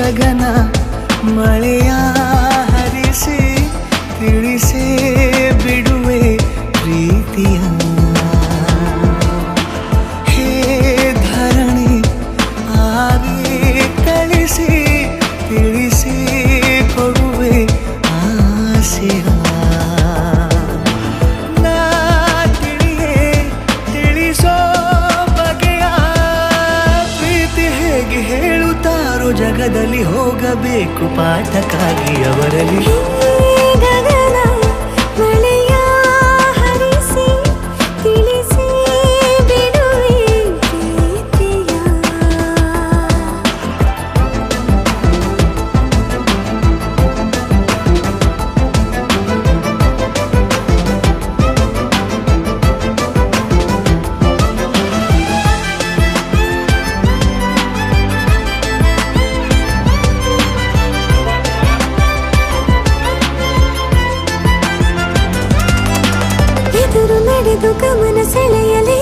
ಗಗನ ಮಳೆಯ ಹರಿಸಿ ತಿಳಿಸೇ ಬಿಡುವೆ ಪ್ರೀತಿಯ ಹೇ ಧರಣಿ ಆಗಿ ಕಳಿಸಿ ತಿಳಿಸಿ ಕೊಡುವೆ ಆಸೆಯ ಜಗದಲ್ಲಿ ಹೋಗಬೇಕು ಪಾಠಕ್ಕಾಗಿ ಅವರಲ್ಲಿ ಗಗನ ಮಳೆಯ ಹರಿಸಿ ತಿಳಿಸಿ ಬಿಡುವೆ ಪ್ರೀತಿಯ ಎದುರು ನಡೆದು ಗಮನ ಸೆಳೆಯಲಿ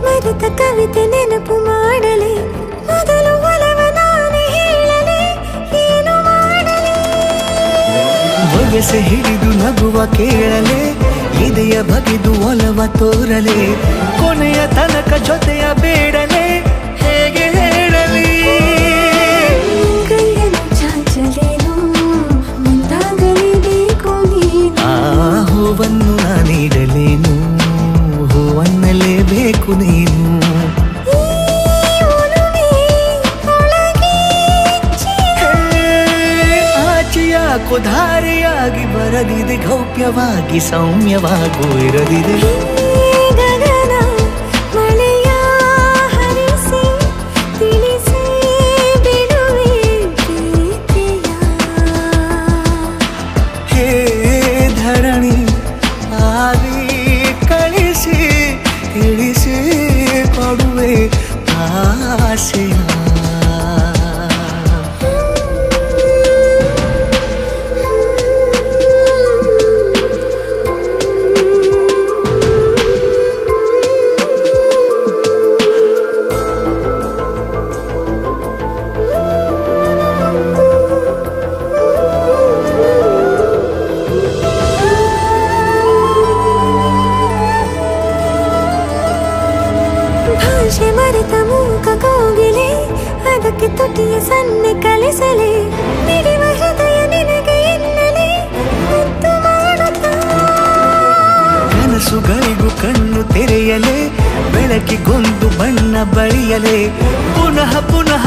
ಮರೆತ ಕವಿತೆ ನೆನಪು ಮಾಡಲಿ ಮೊದಲು ಒಲವ ನಾನೇ ಹೇಳಲಿ ಏನು ಮಾಡಲಿ ಬಗೆಸೆ ಹಿಡಿದು ನಗುವ ಕೇಳಲೆ ಇದೆಯ ಬಗೆದು ಒಲವ ತೋರಲೆ ಕೊನೆಯ ತನಕ ಜೊತೆಯ ಬೇಡಲೆ ಹೇಗೆ ಹೇಳಲಿ ಕೈಯನ್ನು ಚಾಚಲೇನು ಮುಂದಾಗಲೇಬೇಕು ನೀನು ಆ ಹೂವನ್ನು ನೀಡಲೇನು ಹೂವನ್ನಲೇಬೇಕು ನೀನು ಆಚೆಯಾಕೋ ಧಾರೆಯಾಗಿ ಬರದಿದೆ ಗೌಪ್ಯವಾಗಿ ಸೌಮ್ಯವಾಗೂ ಇರದಿದೆ ಗಗನ ಮಳೆಯ ಹರಿಸಿ ತಿಳಿಸಿ ಬಿಡುವೆ ಪ್ರೀತಿಯ ಹೇ ಧರಣಿ ಆಗಿ ಕಳಿಸಿ ತಿಳಿಸಿ ಕೊಡುವೆ ಆಸೆಯ ಭಾಷೆ ಮರೆತ ಮೂಕ ಕೋಗಿಲೆ ಅದಕ್ಕೆ ತುಟಿಯ ಸನ್ನೆ ಕಲಿಸಲೆ ಮಿಡಿವ ಹೃದಯ ನಿನಗೆ ಎನ್ನಲೆ ಮುದ್ದು ಮಾಡುತ್ತಾ ಕನಸುಗಳಿಗೂ ಕಣ್ಣು ತೆರೆಯಲೆ ಬೆಳಕಿಗೊಂದು ಬಣ್ಣ ಬಳಿಯಲೆ ಪುನಃ ಪುನಃ